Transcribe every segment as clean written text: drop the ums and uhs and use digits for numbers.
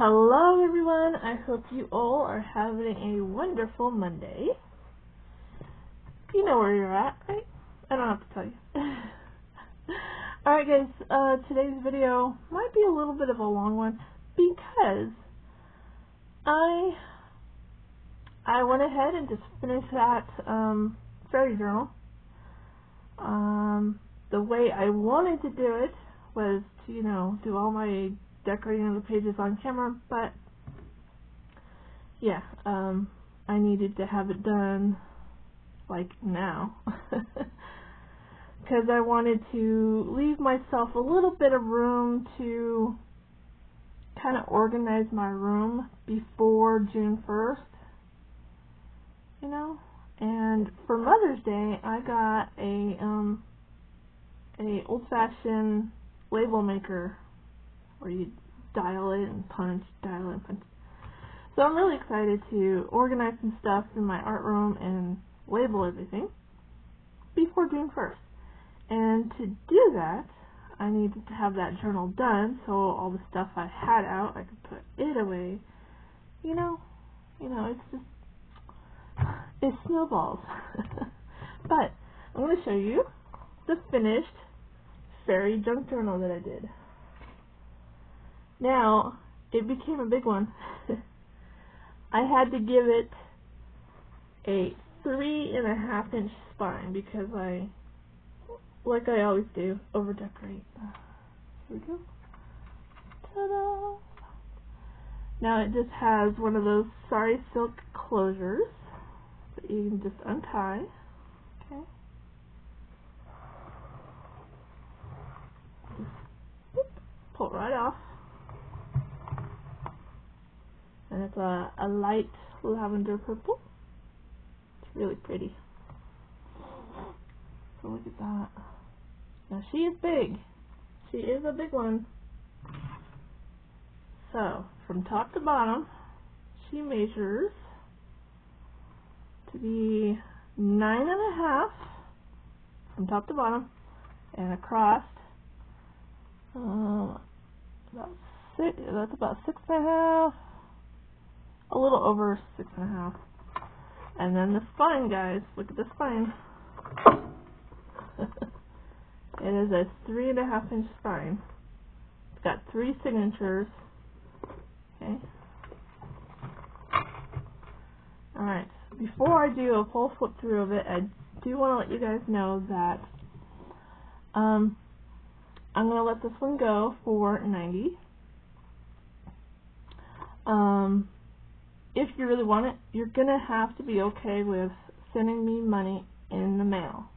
Hello everyone, I hope you all are having a wonderful Monday. You know where you're at, right? I don't have to tell you. Alright guys, today's video might be a little bit of a long one because I went ahead and just finished that fairy journal. The way I wanted to do it was to, do all my decorating of the pages on camera, but yeah, I needed to have it done like now because I wanted to leave myself a little bit of room to kind of organize my room before June 1st, and for Mother's Day I got a old-fashioned label maker where you dial it and punch, dial it and punch. So I'm really excited to organize some stuff in my art room and label everything before June 1st. And to do that, I needed to have that journal done so all the stuff I had out, I could put it away. It's just, it snowballs. But I'm going to show you the finished fairy junk journal that I did. Now, it became a big one. I had to give it a 3.5 inch spine because like I always do, over decorate. Here we go. Ta-da! Now it just has one of those sari silk closures that you can just untie. Okay. Just pull it right off. And it's a light lavender purple. It's really pretty. So look at that. Now she is big. She is a big one. So from top to bottom, she measures to be 9.5 from top to bottom, and across that's about 6.5. A little over 6.5. And then the spine, guys. Look at the spine. It is a 3.5 inch spine. It's got 3 signatures. Okay. Alright. Before I do a full flip through of it, I do want to let you guys know that I'm going to let this one go for $90. If you really want it, you're going to have to be okay with sending me money in the mail.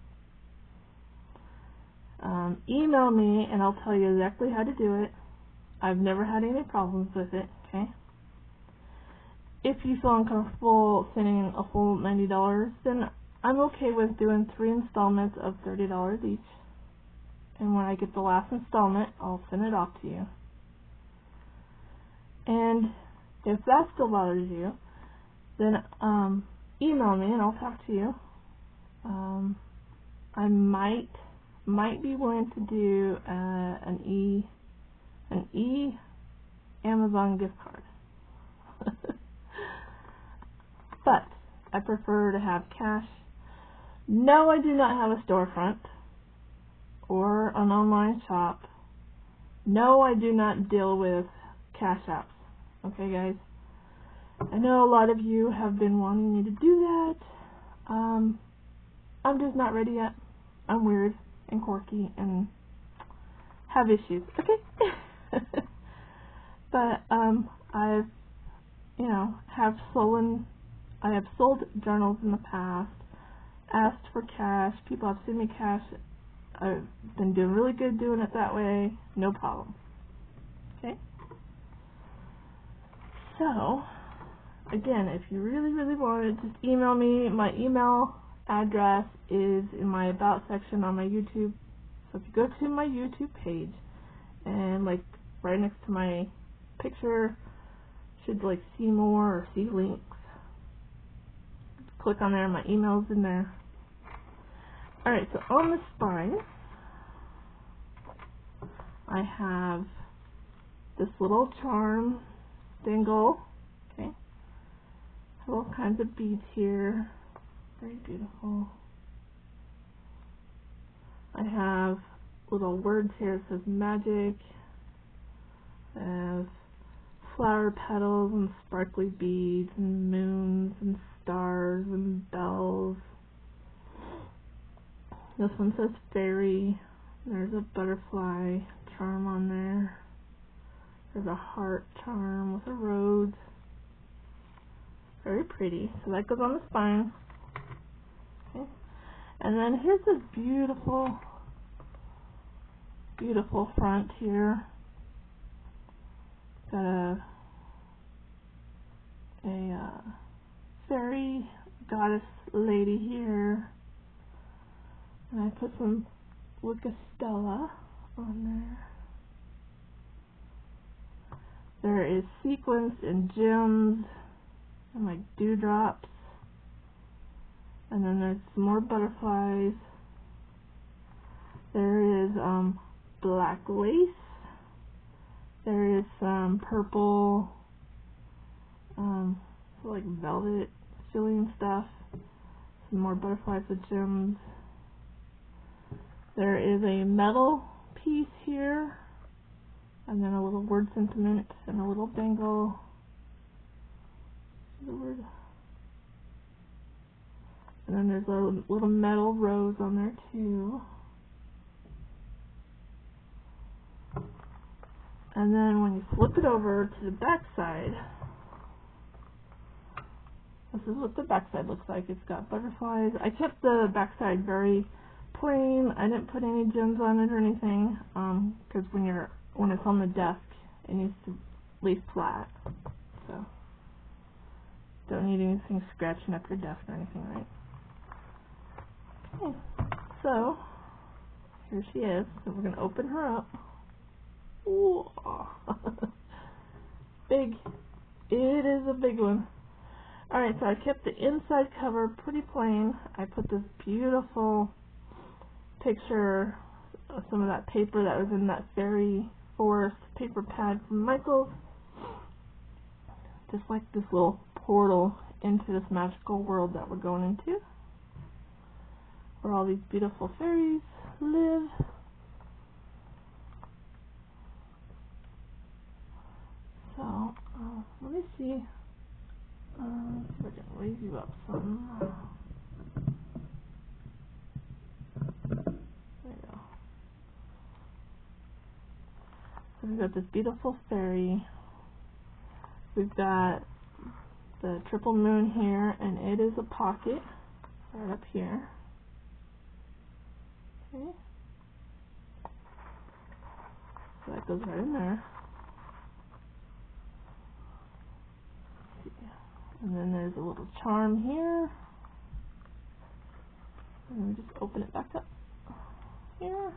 Email me and I'll tell you exactly how to do it. I've never had any problems with it, okay? If you feel uncomfortable sending a full $90, then I'm okay with doing 3 installments of $30 each. And when I get the last installment, I'll send it off to you. And if that still bothers you, then email me and I'll talk to you. I might be willing to do an Amazon gift card. But I prefer to have cash. No, I do not have a storefront or an online shop. No, I do not deal with cash apps. Okay, guys? I know a lot of you have been wanting me to do that. I'm just not ready yet. I'm weird and quirky and have issues. Okay? But I have sold journals in the past, asked for cash. People have sent me cash. I've been doing really good doing it that way. No problem. Okay? So, again, if you really, really want it, just email me. My email address is in my About section on my YouTube. So if you go to my YouTube page, and like right next to my picture, should like see more or see links. Click on there, my email's in there. Alright, so on the spine, I have this little charm dangle. Okay. Have all kinds of beads here. Very beautiful. I have little words here. It says magic. I have flower petals and sparkly beads and moons and stars and bells. This one says fairy. There's a butterfly charm on there. There's a heart charm with a rose. Very pretty. So that goes on the spine. Okay. And then here's this beautiful, beautiful front here. Got a fairy goddess lady here. And I put some Lucastella on there. There is sequins and gems and like dewdrops. And then there's some more butterflies. There is black lace. There is some purple, like velvet filling stuff. Some more butterflies with gems. There is a metal piece here, and then a little word sentiment and a little dangle. The word. And then there's a little metal rose on there too. And then when you flip it over to the back side, this is what the back side looks like. It's got butterflies. I kept the back side very plain. I didn't put any gems on it or anything, because when it's on the desk, it needs to lay flat. So don't need anything scratching up your desk or anything, right? Okay. So here she is. So we're gonna open her up. Ooh. Big. It is a big one. Alright, so I kept the inside cover pretty plain. I put this beautiful picture of some of that paper that was in that fairy forest paper pad from Michaels. Just like this little portal into this magical world that we're going into, where all these beautiful fairies live. So, let me see. If I can raise you up some. There you go. So we've got this beautiful fairy. We've got the triple moon here, and it is a pocket right up here. Okay. So that goes right in there. And then there's a little charm here. And then we just open it back up here.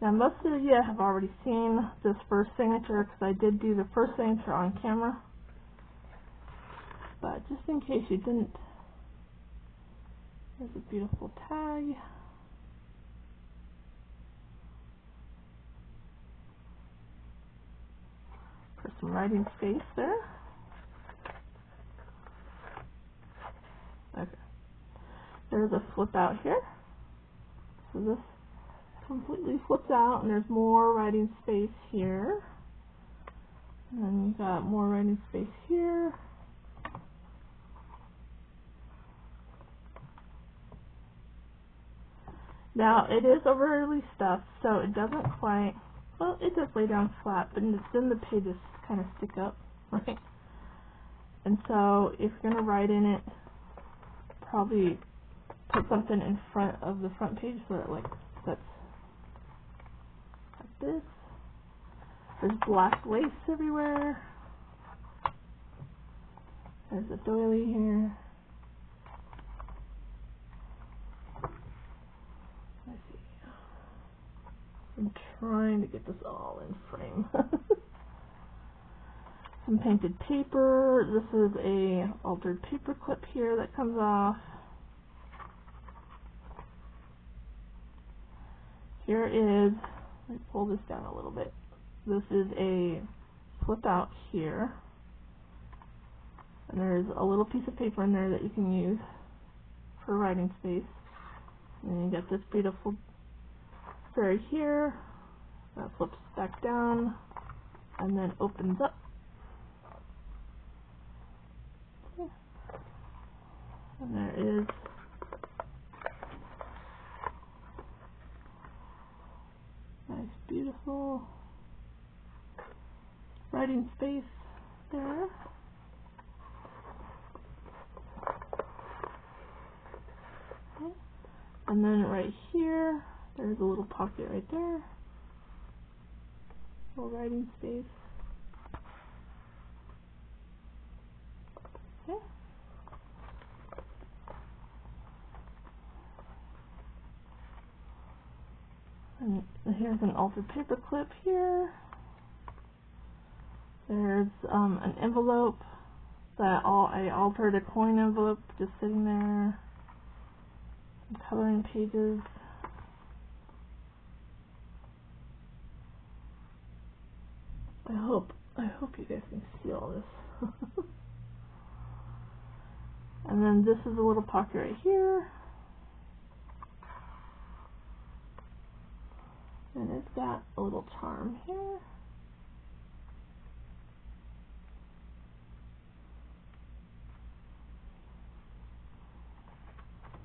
Now most of you have already seen this first signature, because I did do the first signature on camera. But just in case you didn't, there's a beautiful tag. For some writing space there. Okay. There's a flip out here. So this completely flips out, and there's more writing space here. And then you've got more writing space here. Now, it is overly stuffed, so it doesn't quite, well, it does lay down flat, but then the pages kind of stick up, right? And so, if you're going to write in it, probably put something in front of the front page so that, like, that's like this. There's black lace everywhere. There's a doily here. Let's see. I'm trying to get this all in frame. Some painted paper. This is a altered paper clip here that comes off. Here is, let me pull this down a little bit. this is a flip out here, and there's a little piece of paper in there that you can use for writing space. And then you get this beautiful fairy here that flips back down and then opens up. Okay. And there is nice, beautiful writing space there. Okay. And then right here, there's a little pocket right there. Little writing space. Okay. And here's an altered paper clip here. There's an envelope that I altered, a coin envelope just sitting there. Some coloring pages. I hope you guys can see all this. And then this is a little pocket right here. And it's got a little charm here.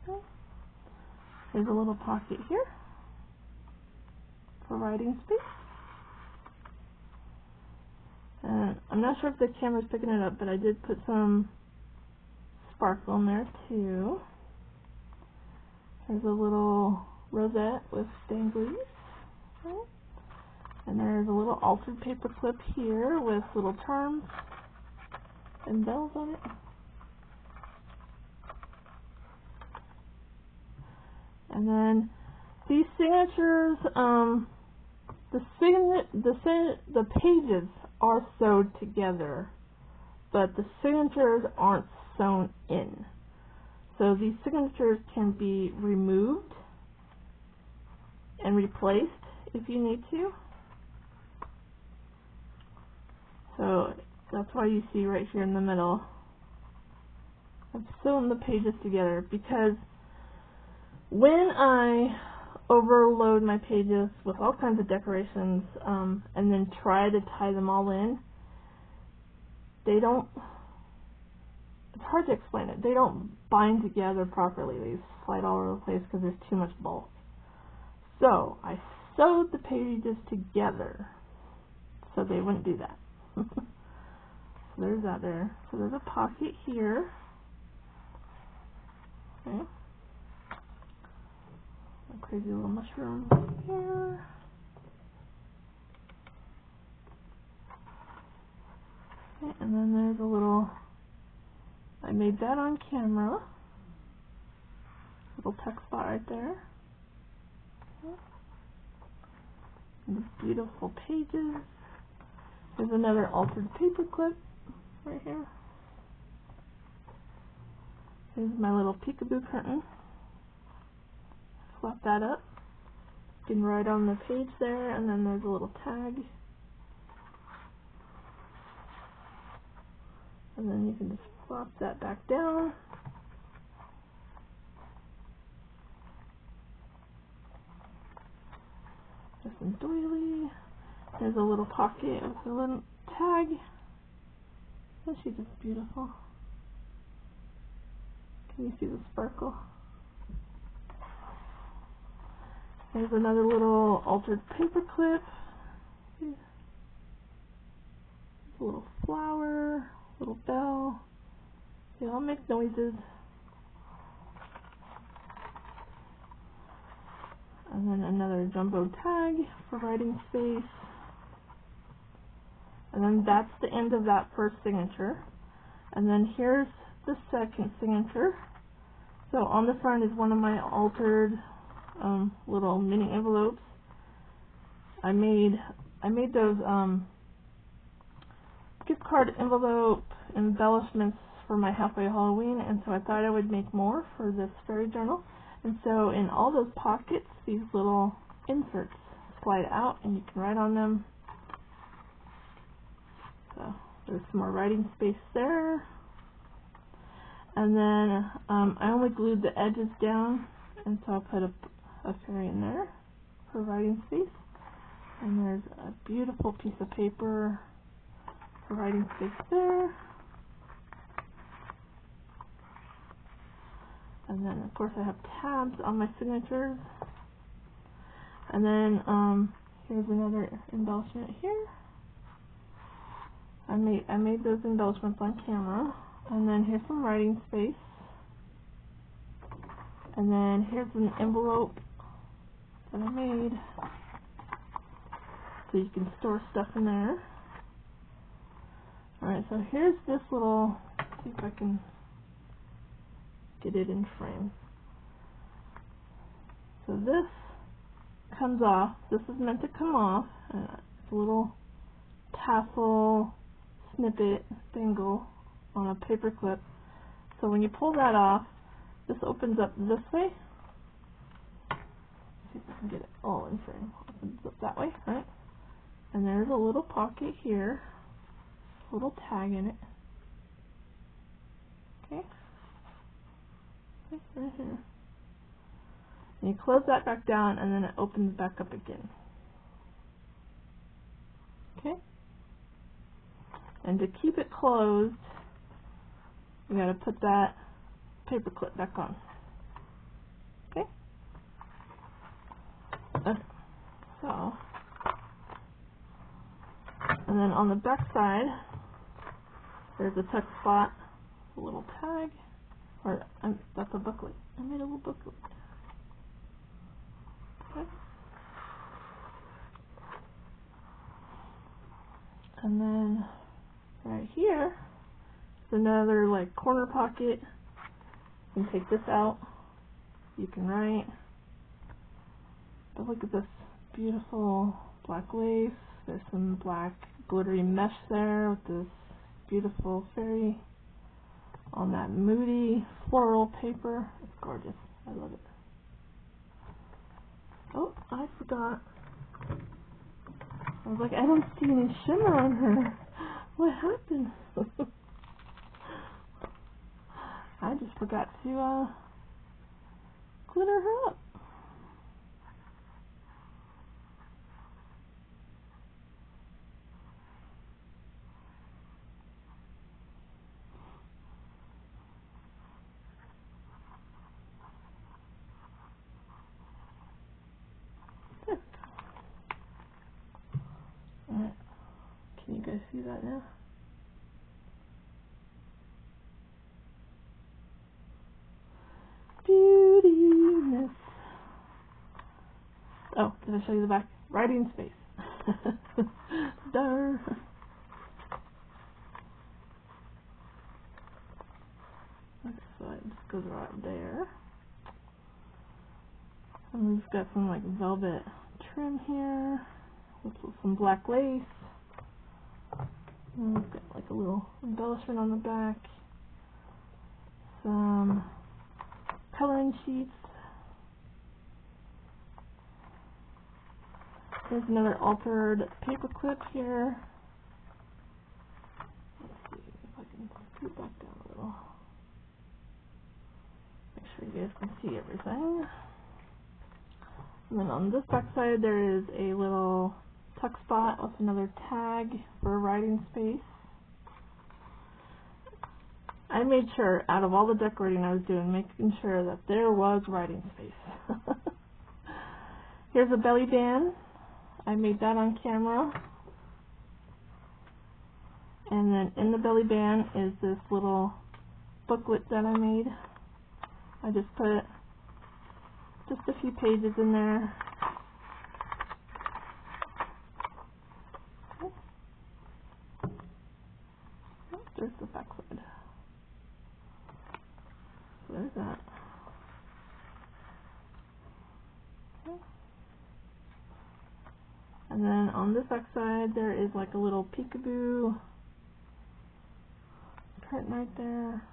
Okay. There's a little pocket here for writing space. And I'm not sure if the camera's picking it up, but I did put some sparkle in there too. There's a little rosette with danglies. Okay. And there's a little altered paper clip here with little charms and bells on it. And then these signatures, the pages are sewed together, but the signatures aren't sewn in. So these signatures can be removed and replaced if you need to. So that's why you see right here in the middle, I've sewn the pages together, because when I overload my pages with all kinds of decorations and then try to tie them all in, they don't, it's hard to explain it, they don't bind together properly. They slide all over the place because there's too much bulk. So I sewed the pages together so they wouldn't do that. So there's that there. So there's a pocket here. Okay. A crazy little mushroom here. Okay, and then there's a little, I made that on camera. Little tuck spot right there. Okay. And these beautiful pages. There's another altered paper clip right here. Here's my little peekaboo curtain. Flap that up. You can write on the page there, and then there's a little tag. And then you can just flop that back down. There's some doily. There's a little pocket with a little tag. Oh, she's just beautiful. Can you see the sparkle? There's another little altered paper clip. There's a little flower, little bell. They all make noises. And then another jumbo tag for writing space. And then that's the end of that first signature. And then here's the second signature. So on the front is one of my altered little mini envelopes. I made those gift card envelope embellishments for my halfway Halloween, and so I thought I would make more for this fairy journal. And so in all those pockets, these little inserts slide out, and you can write on them There's some more writing space there. And then I only glued the edges down, and so I'll put a fairy in there for writing space. And there's a beautiful piece of paper for writing space there. And then of course I have tabs on my signatures. And then here's another embellishment here. I made those embellishments on camera. And then here's some writing space. And then here's an envelope that I made, so you can store stuff in there. Alright, so here's this little, see if I can get it in frame. So this comes off. This is meant to come off. It's a little tassel snippet dangle on a paper clip. So when you pull that off, this opens up this way. See if I can get it all in frame. Opens up that way, right? And there's a little pocket here, a little tag in it. Okay, right here. And you close that back down, and then it opens back up again. Okay. And to keep it closed, we gotta put that paper clip back on. Okay. So, and then on the back side, there's a tuck spot, a little tag, or that's a booklet. I made a little booklet. Okay. And then right here is another like corner pocket. You can take this out. You can write. But look at this beautiful black lace. There's some black glittery mesh there with this beautiful fairy on that moody floral paper. It's gorgeous. I love it. Oh, I forgot. I was like, I don't see any shimmer on her. What happened? I just forgot to glitter her up. Alright. Can you guys see that now? Beautiness. Oh, did I show you the back? Writing space. Duh. So it just goes right there. And we've got some like velvet trim here with some black lace. And we've got like a little embellishment on the back. Some coloring sheets. There's another altered paper clip here. Let's see if I can scoot back down a little. Make sure you guys can see everything. And then on this back side there is a little tuck spot with another tag for writing space. I made sure, out of all the decorating I was doing, making sure that there was writing space. Here's a belly band. I made that on camera. And then in the belly band is this little booklet that I made. I just put just a few pages in there. Oh, there's the back side. So there's that. Okay. And then on this back side there is like a little peekaboo curtain right there.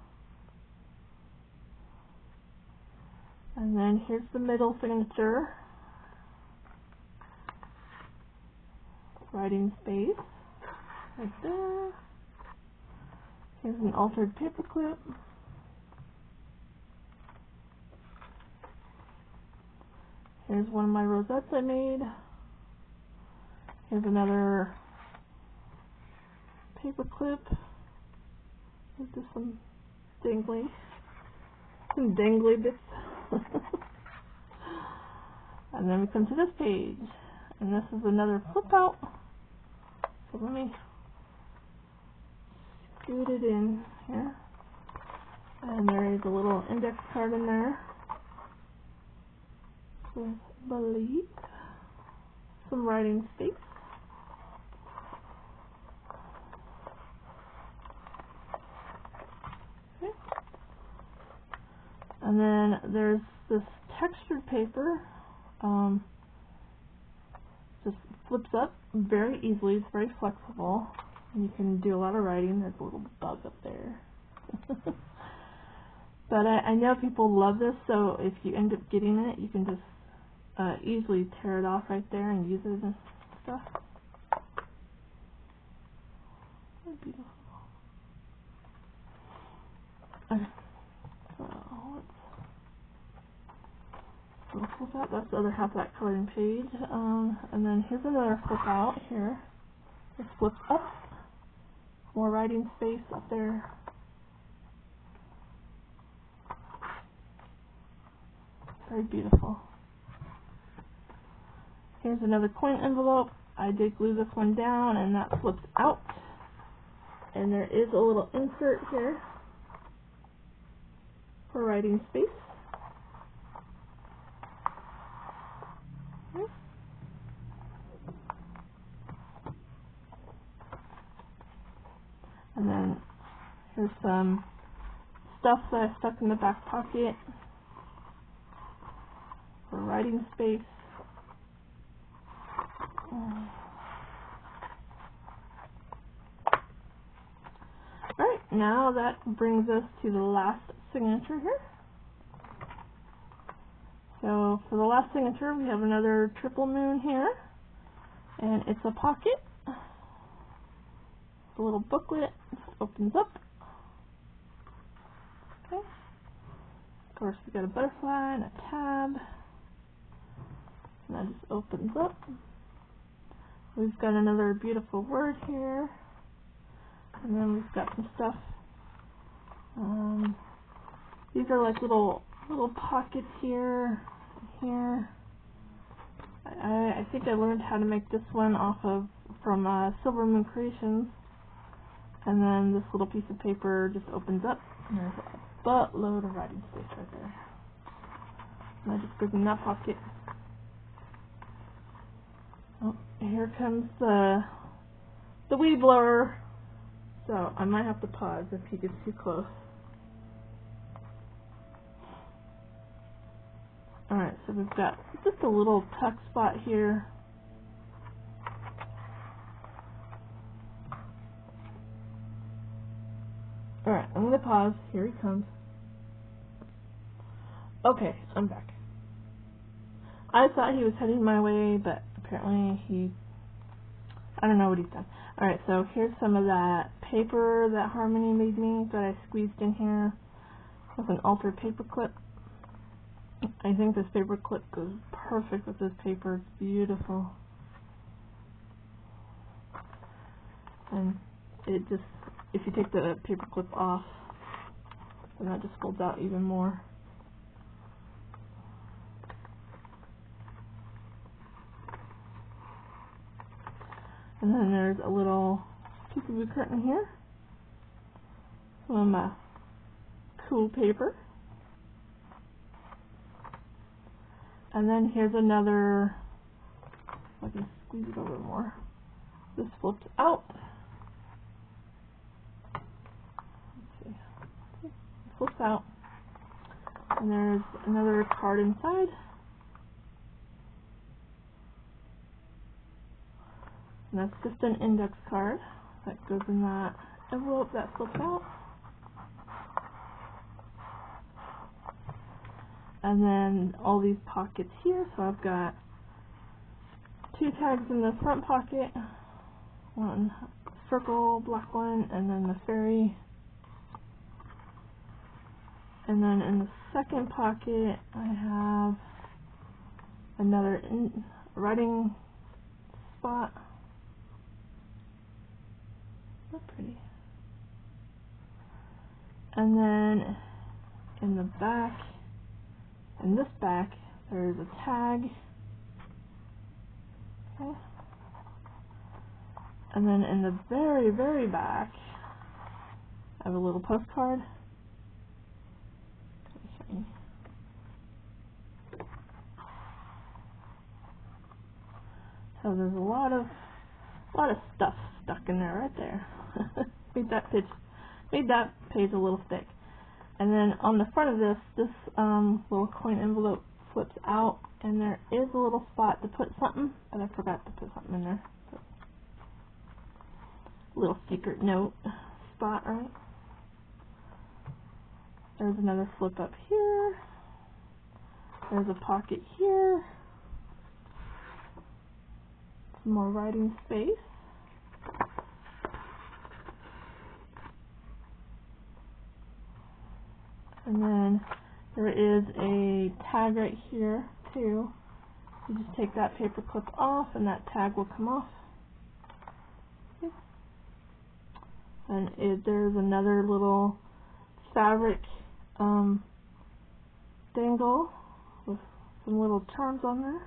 And then here's the middle signature. Writing space right there. Here's an altered paper clip. Here's one of my rosettes I made. Here's another paper clip. Here's just some dangly bits. And then we come to this page, and this is another flip out. So let me scoot it in here. And there is a little index card in there with Believe, some writing space. Okay. And then there's this textured paper. Just flips up very easily. It's very flexible, and you can do a lot of writing. There's a little bug up there. But I know people love this, so if you end up getting it, you can just easily tear it off right there and use it and stuff. Beautiful. Okay, so let's flip out. That's the other half of that coloring page. And then here's another flip out here. This flips up. More writing space up there. Very beautiful. Here's another coin envelope. I did glue this one down, and that flips out. And there is a little insert here for writing space. Okay. And then here's some stuff that I stuck in the back pocket for writing space. Alright, now that brings us to the last signature here. So for the last signature, we have another triple moon here, and it's a pocket. It's a little booklet. It opens up. Okay. Of course, we got a butterfly and a tab, and that just opens up. We've got another beautiful word here, and then we've got some stuff. These are like little pockets here, here. I think I learned how to make this one from Silver Moon Creations, and then this little piece of paper just opens up, and there's a buttload of writing space right there. And I just put in that pocket. Oh, here comes the weed blower, so I might have to pause if he gets too close. Alright, so we've got just a little tuck spot here. Alright, I'm going to pause. Here he comes. Okay, I'm back. I thought he was heading my way, but apparently I don't know what he's done. Alright, so here's some of that paper that Harmony made me that I squeezed in here with an altered paper clip. I think this paper clip goes perfect with this paper. It's beautiful. And it just, if you take the paper clip off, then that just folds out even more. And then there's a little peekaboo curtain here. Some cool paper. And then here's another, if I can squeeze it over more. This flips out. Let's see. It flips out. And there's another card inside. And that's just an index card that goes in that envelope that flips out. And then all these pockets here, so I've got 2 tags in the front pocket, one circle, black one, and then the fairy And then in the second pocket, I have another writing spot. That's pretty. And then in the back, in this back, there's a tag. Okay. And then in the very, very back, I have a little postcard. So there's a lot of stuff stuck in there right there. made that page a little thick. And then on the front of this little coin envelope flips out, and there is a little spot to put something, but I forgot to put something in there. So, little secret note spot, right? There's another flip up here. There's a pocket here. Some more writing space. And then there is a tag right here too. You just take that paper clip off and that tag will come off. Okay. And there's another little fabric dangle with some little charms on there.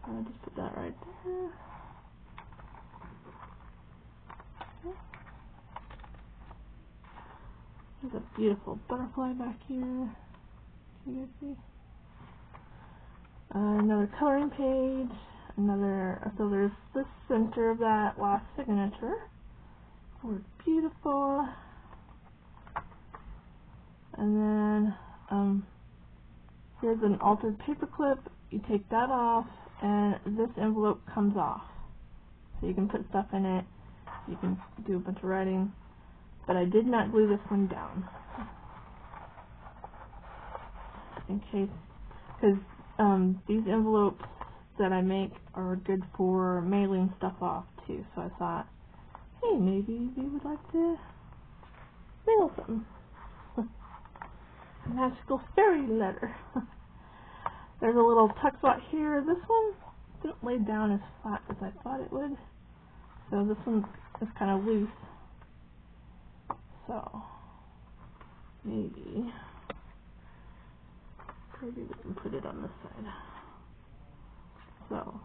I'll just put that right there. Okay. There's a beautiful butterfly back here. Can you guys see? Another coloring page. So there's the center of that last signature. We're beautiful. And then here's an altered paper clip. You take that off, and this envelope comes off. So you can put stuff in it. You can do a bunch of writing. But I did not glue this one down, in case, because these envelopes that I make are good for mailing stuff off too. So I thought, hey, maybe we would like to mail something. A magical fairy letter. There's a little tuck spot here. This one didn't lay down as flat as I thought it would. So this one is kind of loose. So maybe we can put it on this side. So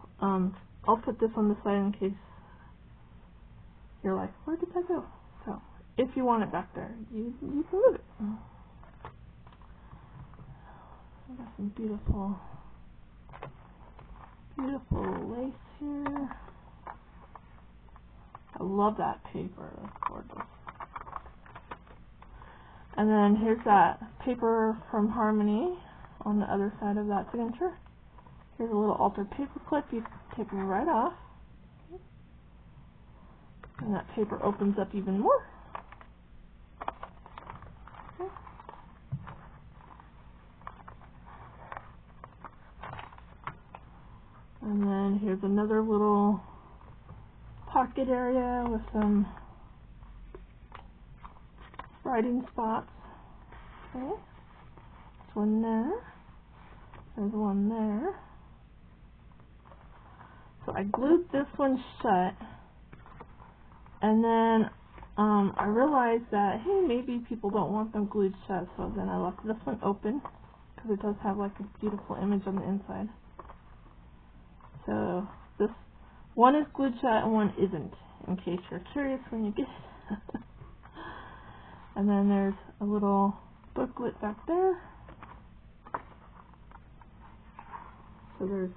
I'll put this on this side in case you're like, where did that go? So if you want it back there, you can move it. I got some beautiful lace here. I love that paper. That's gorgeous. And then here's that paper from Harmony on the other side of that signature. Here's a little altered paper clip. You take it right off. And that paper opens up even more. Okay. And then here's another little pocket area with some writing spots. Okay. There's one there. There's one there. So I glued this one shut, and then I realized that, hey, maybe people don't want them glued shut, so then I left this one open because it does have like a beautiful image on the inside. So this one is glued shut and one isn't, in case you're curious when you get it. And then there's a little booklet back there. So there's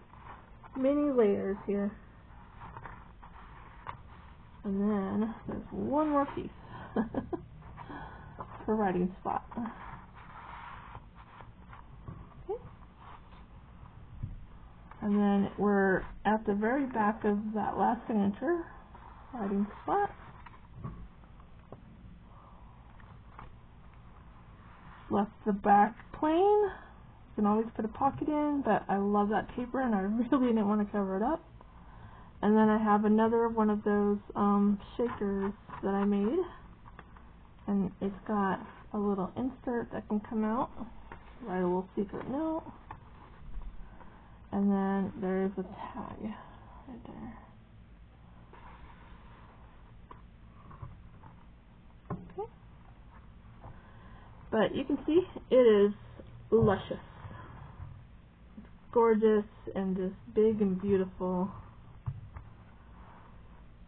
many layers here. And then there's one more piece for writing spot. Okay. And then we're at the very back of that last signature, writing spot. Left the back plain. You can always put a pocket in, but I love that paper and I really didn't want to cover it up. And then I have another one of those shakers that I made, and it's got a little insert that can come out, write a little secret note, and then there's a tag right there. Okay. But you can see it is luscious. It's gorgeous and just big and beautiful.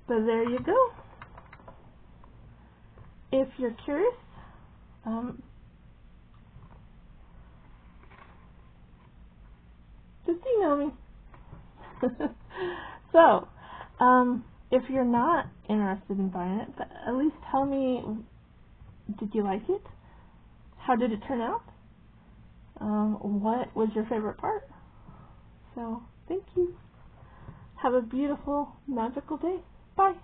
So there you go. If you're curious, just email me. So, if you're not interested in buying it, but at least tell me, did you like it? How did it turn out? What was your favorite part? So, thank you. Have a beautiful, magical day. Bye.